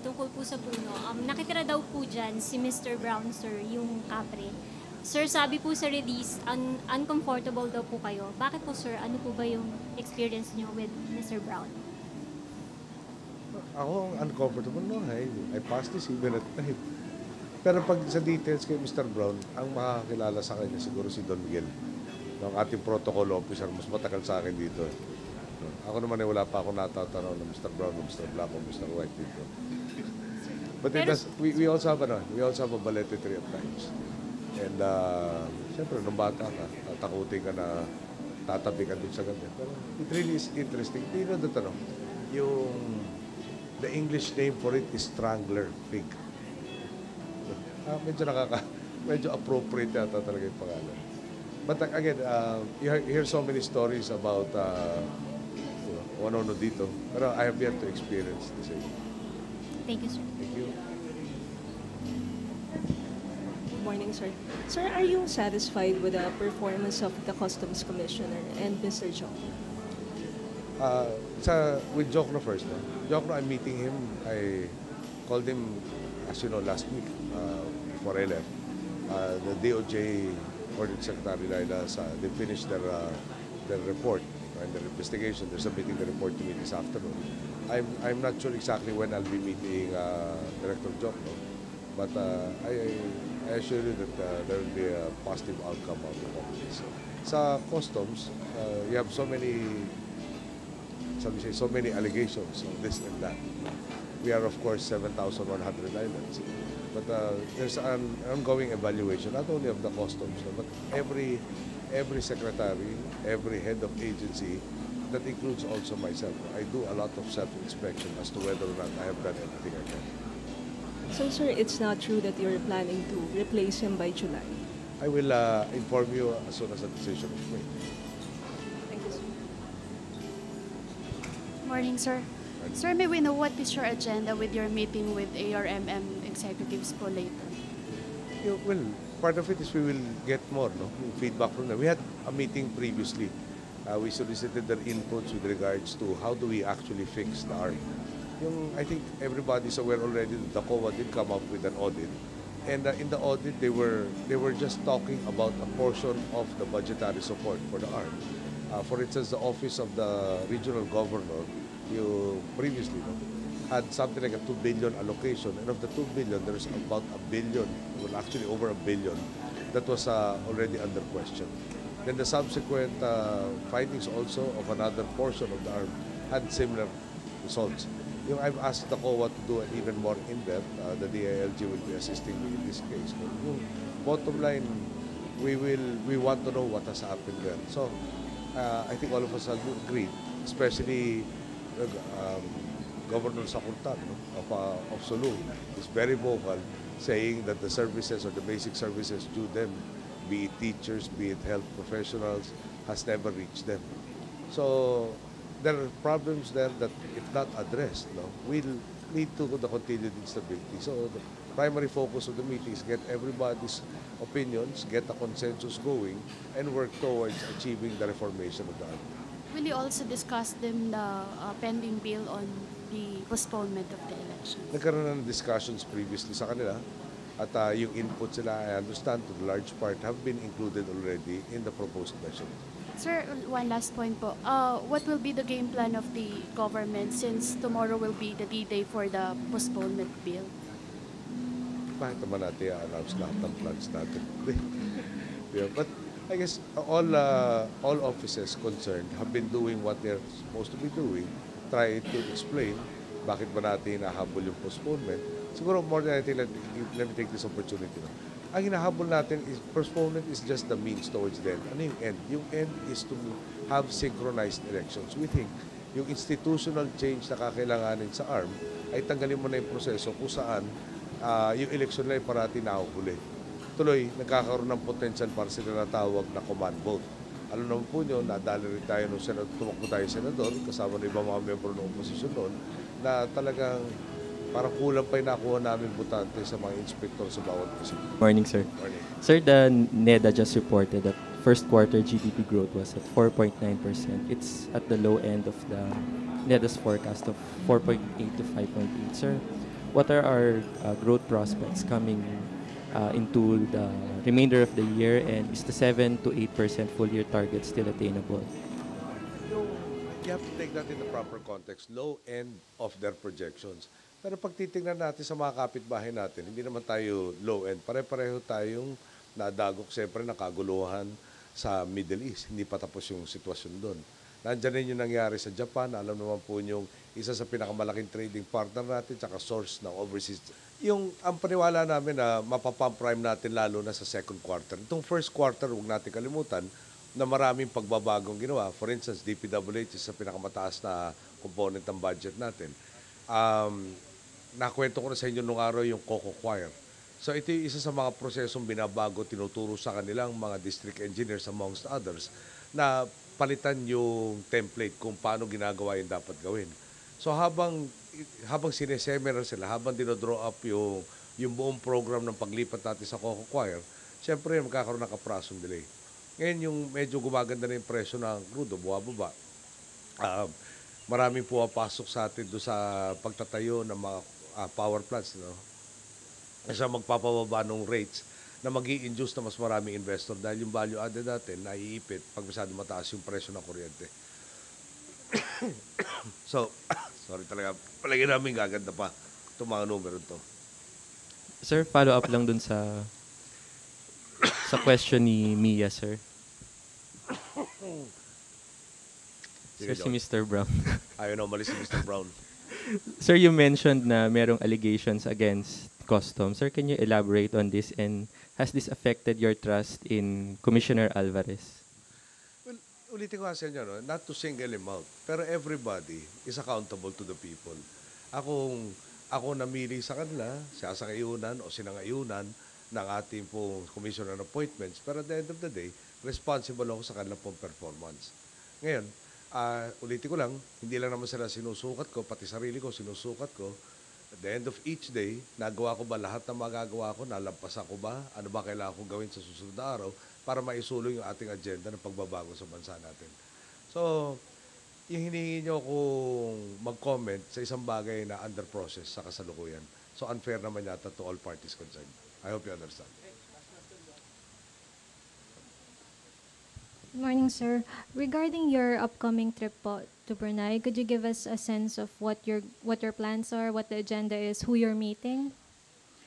tungkol po sa puno. Nakitira daw po dyan si Mr. Brown, sir, yung kapre. Sir, sabi po sa release, uncomfortable daw po kayo. Bakit po, sir? Ano po ba yung experience nyo with Mr. Brown? Ako, uncomfortable, no? I passed this even at night. Pero pag sa details kay Mr. Brown, ang makakakilala sa kanya siguro si Don Miguel, ng ating protocol officer, mas matagal sa akin dito. Ako naman wala pa akong natatanaw ng Mr. Brown, Mr. Black, o Mr. White dito. But we also have a balete tree at times. And siyempre, nung bata ka, tatakutin ka na tatabi ka dun sa gabi. Pero it really is interesting. You know that, the English name for it is strangler pig. Medyo appropriate yata talaga yung pangalan. But again, you hear so many stories about ano dito. Pero I have yet to experience the same. Thank you, sir. Thank you. Good morning, sir. Sir, are you satisfied with the performance of the Customs Commissioner and Mr. Joe? With Jokno first. Jokno, I'm meeting him. I called him, as you know, last week before I left. The DOJ ordered Secretary Laila, they finished their report and their investigation. They're submitting the report to me this afternoon. I'm not sure exactly when I'll be meeting Director Jokno, but I assure you that there will be a positive outcome out of all this. Sa customs, you have so many allegations of this and that. We are, of course, 7,100 islands. But there's an ongoing evaluation, not only of the customs, but every secretary, every head of agency, that includes also myself. I do a lot of self-inspection as to whether or not I have done everything I can. So, sir, it's not true that you're planning to replace him by July? I will inform you as soon as a decision is made. Thank you, sir. Morning, sir. Sir, may we know what is your agenda with your meeting with ARMM executives po later? Well, part of it is we will get more feedback from them. We had a meeting previously. We solicited their inputs with regards to how do we actually fix the ARM. I think everybody's aware already that the COA did come up with an audit. And in the audit, they were just talking about a portion of the budgetary support for the ARM. For instance, the Office of the Regional Governor, you previously had something like a 2 billion allocation, and of the 2 billion, there's about a billion, well actually over a billion, that was already under question. Then the subsequent findings also of another portion of the ARM had similar results. I've asked the COA to do an even more in-depth. The DILG will be assisting me in this case. Bottom line, we want to know what has happened there. So I think all of us have agreed, especially Governor Sakurtan of Sulu is very vocal, saying that the services or the basic services due them, be it teachers, be it health professionals, has never reached them. So there are problems there that, if not addressed, will lead to the continued instability. So the primary focus of the meeting is get everybody's opinions, get a consensus going, and work towards achieving the reformation of the army. Will you also discuss them the pending bill on the postponement of the election? Nagkaroon ng discussions previously sa kanila, at yung input sila, I understand, to the large part, have been included already in the proposed measure. Sir, one last point po. What will be the game plan of the government since tomorrow will be the D-Day for the postponement bill? Bakit naman natin i-announce lahat ng plans natin? Yeah, but I guess all offices concerned have been doing what they're supposed to be doing, try to explain bakit ba natin hinahabol yung postponement. Siguro more than anything, let me take this opportunity. Ang hinahabol natin is postponement is just the means towards the end. Ano yung end? Yung end is to have synchronized elections. We think yung institutional change na kakailanganin sa ARM ay tanggalin mo na yung proseso kung saan yung eleksyon na ay parati nahuhuli. Tuloy, nagkakaroon ng potential para sila natawag na command vote. Alam naman po nyo, nadali rin tayo nung tumakbo tayo senador, kasama ng ibang mga membro ng oposisyon noon, na talagang parang kulang pa yung nakuha namin butante sa mga inspektor sa bawat posisyon. Morning, sir. Morning. Sir, the NEDA just reported that first quarter GDP growth was at 4.9%. It's at the low end of the NEDA's forecast of 4.8 to 5.8. Sir, what are our growth prospects coming into the remainder of the year, and is the 7 to 8% full year target still attainable? Yung, you have to take that in the proper context, low end of their projections. Pero pag titingnan natin sa mga kapitbahay natin, hindi naman tayo low end. Pare-pareho tayong nadagok siyempre ng kaguluhan sa Middle East. Hindi pa tapos yung sitwasyon doon. Nandiyan rin yung nangyari sa Japan. Alam naman po yung isa sa pinakamalaking trading partner natin tsaka source ng overseas. Yung ang paniwala namin na mapapump prime natin lalo na sa second quarter. Itong first quarter, huwag natin kalimutan, na maraming pagbabagong ginawa. For instance, DPWH is sa pinakamataas na component ng budget natin. Nakwento ko na sa inyo nung araw yung Coco Choir. So ito yung isa sa mga prosesong binabago, tinuturo sa kanilang mga district engineers amongst others na palitan yung template kung paano ginagawa yung dapat gawin. So habang sineseminar sila, habang dinodraw up yung buong program ng paglipat natin sa Coco Choir, siyempre magkakaroon ng kaprasong delay. Ngayon yung medyo gumaganda na yung presyo ng crudo, buwababa. Maraming pumapasok sa atin doon sa pagtatayo ng mga power plants, no? Kasi magpapababa ng rates na mag-i-induce na mas maraming investor dahil yung value added natin naiipit pag masyado mataas yung presyo ng kuryente. So, sorry talaga, palagi namin gaganda pa itong mga numero to. Sir, follow up lang dun sa question ni Mia, sir. Sir, si Mr. Brown. Ayaw na umalis si Mr. Brown. Sir, you mentioned na merong allegations against customs. Sir, can you elaborate on this, and has this affected your trust in Commissioner Alvarez? Well, ulitin ko sa inyo, no? Not to single him out, pero everybody is accountable to the people. Ako namili sa kanila, siya sa ngayunan o sinangayunan ng ating pong commissioner appointments, pero at the end of the day, responsible ako sa kanilang pong performance. Ngayon, ulitin ko lang, hindi lang naman sila sinusukat ko, pati sarili ko sinusukat ko. At the end of each day, nagawa ko ba lahat ng magagawa ko? Nalampasan ko ba? Ano ba kailangan kong gawin sa susunod na araw para maisulong yung ating agenda ng pagbabago sa bansa natin? So, yung hinihingi nyo kung mag-comment sa isang bagay na under process sa kasalukuyan. So, unfair naman yata to all parties concerned. I hope you understand. Good morning, sir. Regarding your upcoming trip po to Brunei, could you give us a sense of what your plans are, what the agenda is, who you're meeting?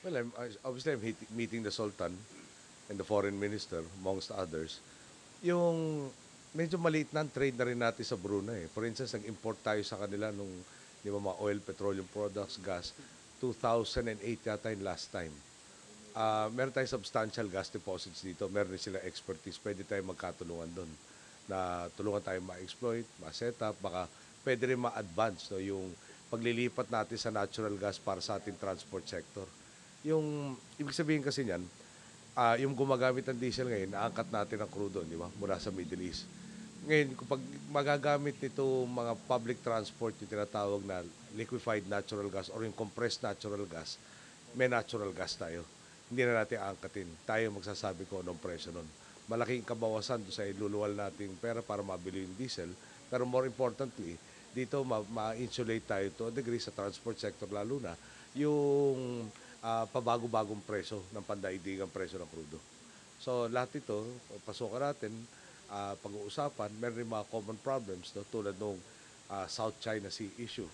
Well, obviously I'm meeting the Sultan and the Foreign Minister, amongst others. Yung medyo maliit na trade na rin natin sa Brunei. For instance, nag-import tayo sa kanila nung mga oil, petroleum products, gas, 2008 yata yung last time. Meron tayong substantial gas deposits dito. Meron din sila expertise. Pwede tayong magkatulungan doon. Na tulungan tayong ma-exploit, ma-set up, baka pwede rin ma-advance no, yung paglilipat natin sa natural gas para sa ating transport sector. Yung, ibig sabihin kasi niyan, yung gumagamit ng diesel ngayon, naangkat natin ang crudo, di ba? Mula sa Middle East. Ngayon, kapag magagamit nito mga public transport, yung tinatawag na liquefied natural gas or yung compressed natural gas, may natural gas tayo. Hindi na natin aangkatin. Tayo magsasabi ko anong presyo nun. Malaking kabawasan doon sa iluluwal nating pera para mabili yung diesel. Pero more importantly, dito ma-insulate tayo to a degree sa transport sector lalo na yung pabago-bagong presyo ng pandaigdigang presyo ng crudo. So lahat ito, pasukan natin, pag-uusapan, meron rin mga common problems no, tulad ng South China Sea issue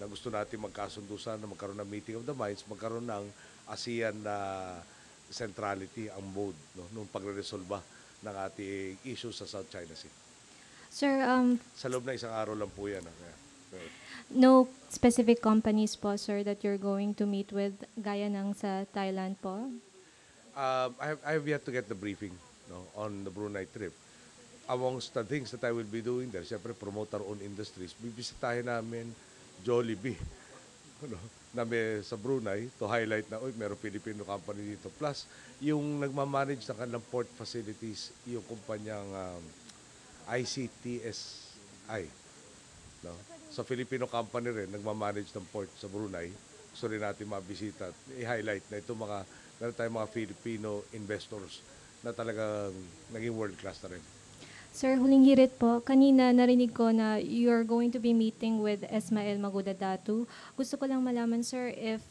na gusto natin magkasundo sana, magkaroon ng meeting of the minds, magkaroon ng ASEAN na centrality ang mode no, nung pagre-resolba ng ating issue sa South China Sea. Sir, Sa loob na isang araw lang po yan. no specific companies po, sir, that you're going to meet with gaya ng sa Thailand po? I have yet to get the briefing no, on the Brunei trip. Amongst the things that I will be doing there, siyempre promote our own industries. Bibisitahin namin Jollibee no, na may sa Brunei to highlight na meron Filipino company dito. Plus, yung nagmamanage ng kanilang port facilities, yung kumpanyang ICTSI. No? So, Filipino company rin, nagmamanage ng port sa Brunei. Gusto rin natin mabisita at i-highlight na ito meron tayong mga Filipino investors na talagang naging world class na rin. Sir, huling hirit po. Kanina narinig ko na you're going to be meeting with Esmael Maguda Datu. Gusto ko lang malaman, sir, if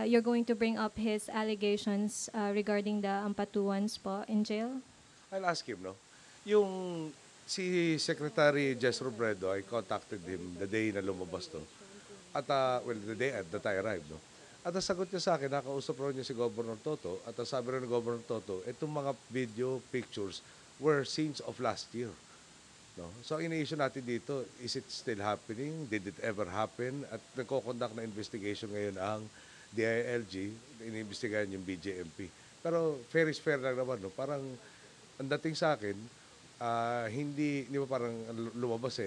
you're going to bring up his allegations regarding the ampatuans po in jail? I'll ask him, no? Yung si Secretary Jess Robredo, I contacted him the day na lumabas to. At, the day at that I arrived, no? At ang sagot niya sa akin, nakausap raw niya si Governor Toto, at ang sabi rin ni Governor Toto, itong mga video pictures were scenes of last year. No? So, ang ini-issue natin dito, is it still happening? Did it ever happen? At nagko-conduct na investigation ngayon ang DILG, iniimbestigahan yung BJMP. Pero fair is fair lang naman, no? Parang ang dating sa akin, hindi ba parang lumabas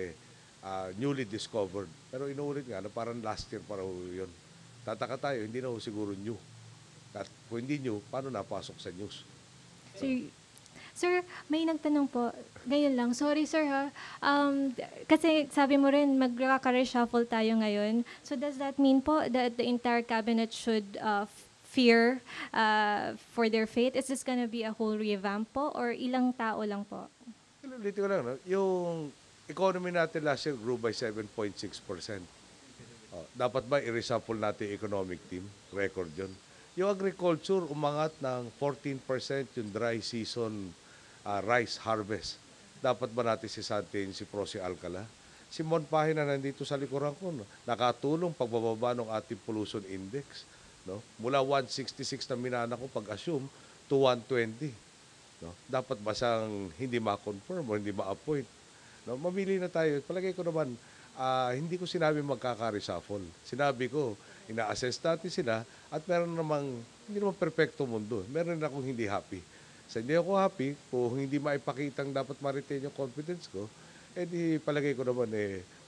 newly discovered. Pero inuulit nga na parang last year para yun. Tataka tayo, hindi na siguro new. At kung hindi new, paano napasok sa news? Sir, may nagtanong po, ngayon lang, sorry sir ha, kasi sabi mo rin magkaka-reshuffle tayo ngayon. So does that mean po that the entire cabinet should fear for their fate? Is this gonna be a whole revamp po or ilang tao lang po? Ulitin ko lang, no? Yung economy natin last year grew by 7.6%. Dapat ba i-reshuffle natin yung economic team? Record yun. Yung agriculture, umangat ng 14% yung dry season rice harvest. Dapat ba natin sisantin si Prosi Alcala? Si Mon Pahina nandito sa likuran ko, no? Nakatulong pagbababa ng ating pollution index. No? Mula 166 na minana ko pag-assume to 120. No? Dapat ba siyang hindi ma-confirm o hindi ma-appoint? No? Mamili na tayo. Palagay ko naman, hindi ko sinabi magkaka-reshuffle. Sinabi ko, ina-assess natin sila at meron namang, hindi naman perfecto mundo. Meron na akong hindi happy. Sa hindi ako happy, kung hindi maipakitang dapat ma-retain yung confidence ko, di palagay ko naman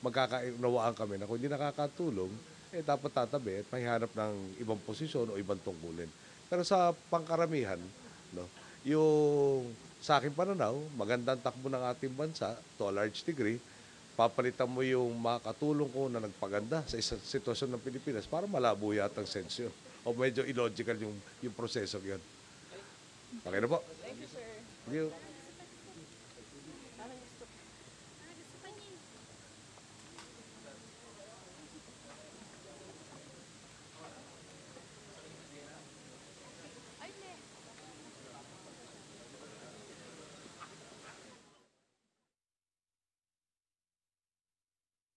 magkakaunawaan kami na kung hindi nakakatulong, dapat tatabi at mahihanap ng ibang posisyon o ibang tungkulin. Pero sa pangkaramihan, no, yung sa aking pananaw, magandang takbo ng ating bansa to a large degree, papalitan mo yung makatulong ko na nagpaganda sa isang sitwasyon ng Pilipinas para malabo yata ang sense yun. O medyo illogical yung proseso yun. Okay na po. Thank you, sir. Thank you.